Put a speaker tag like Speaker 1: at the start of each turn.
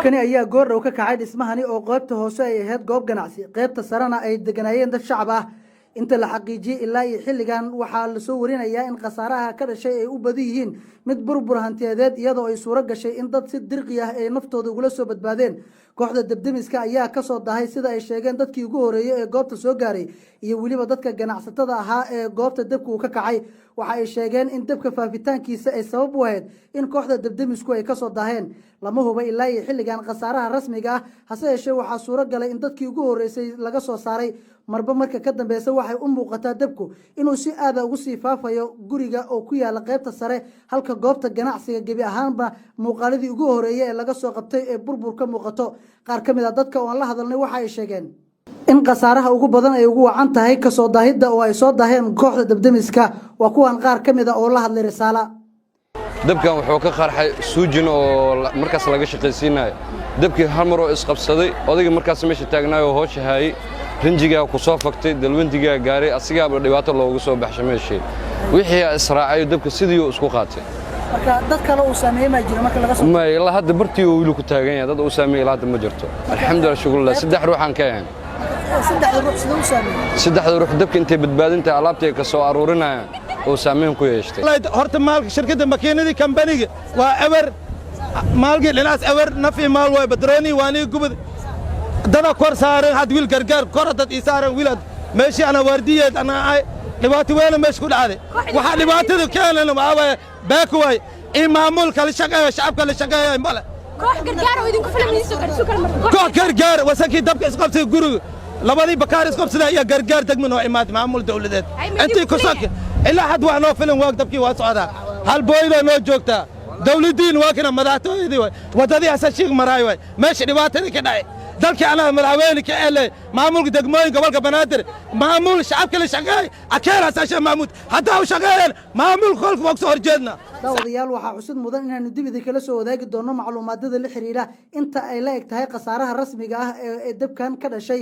Speaker 1: dabkani ayaa goor dhow ka kacay dhismahani oo qaybta hoose ay ahayd goob ganacsi qaybta sarena ay deganaayeen dad shacab ah inta la xaqiijiyay ilaa iyo xilligan waxaa la soo warinayaa in khasaaraha ka dhashay ay u badan yihiin mid burbur hantiyadeed iyadoo ay suuro gashay in dad si dirqi ah ay naftooda ugula soo badbaadeen kooxda dabdemiska ayaa ka soo dahay sida ay sheegeen dadkii ugu horeeyay ee goobta soo gaaray iyo weliba dadka ganacsatada ahaa ee goobta dabka uu ka kacay waxa ay sheegeen in dabka faafitaankiisa ay sabab u ahayd in kooxda dabdemisku ay ka soo daheen lama huba ilaa iyo xilligan khasaaraha rasmiga ah hase yeeshee waxaa suuro galay in dadkii ugu horeysay laga soo saaray marba marka ka dambeysa waxay u muuqataa dabku inuu si aada ugu sii faafayo guriga oo ku yaala qaybta sare halka goobta ganacsiga gebi ahaanba muuqaaladii ugu horeeyay ee laga soo qabtay ee burbur ka muuqato qaar ka mid ah dadka oo aan la hadalnay waxa ay sheegeen in khasaaraha ugu badan ay ugu wacan tahay kasoo daahidda oo ay soo daaheen kooxda dabdemiska waa kuwan qaar ka mid ah oo la hadlay risaala
Speaker 2: dabkan wuxuu ka qarxay suujin oo markaas laga shaqaysiinayo dabkii hal mar oo isqabsaday odayga markaas meesha taagnaayo hoosha haayay rinjigaa ku soo faktay dalwandigaa gaaray asigaaba dhibaato loogu soo baxshay meeshii wixii israacay dabka sidii uu isku qaatay
Speaker 1: marka dad kale uu saameeyay ma jiro marka laga soo
Speaker 2: ma ilaa hadda bartii uu wiil ku taagan yahay dad uu saameeyay ilaa hadda ma jirto alxamdulillah shukrullah saddex ruux aan ka ahayn saddex ruux dabka intay badbaadinta alaabtay ka soo aruurinayaan oo saameyn ku yeeshtay
Speaker 3: horta maalka shirkadda makiinadii kambaniga waa ewer maalkii dhinaas ewer nafi maal way badrooni waani gubad dada kor saaran had wiil gargaar kor dad ii saaran wiil meeshii ana waardiyeed ana ay dhibaato weyn meesh ku dhacday waxa dhibaatada keenana ma way baak way maamul kala shaqeeyo shacabka la shaqeeyo male
Speaker 4: koox gargaar oo idinku filamayso
Speaker 3: koox gargaar wasakii dabka isqabtay guriga labadii bakaar isqabsaday ayaa gargaar degman oo imaad maamul dawladeed intii ku sak ilaa had wax noo filan waag dabkii waa socdaa hal booyda noo joogtaa dawladiin waa kana madaxtooyadii wadadii asashiig maraay way meesha dhibaatada ka dhacay dalkii ana madaxweyne ka elay maamulka degmooyinka gobolka banaadir maamul shacabka la shaqeey akeena saasha maamud hadaa u shaqeeyeen maamul kolka waa soo horjeedna
Speaker 1: daawadayaal waxaa xusid mudan inaanu dibida kala soo wadaagi doono macluumaadada la xiriira inta ay la eg tahay khasaaraha rasmiga ah ee dabkan ka dhashay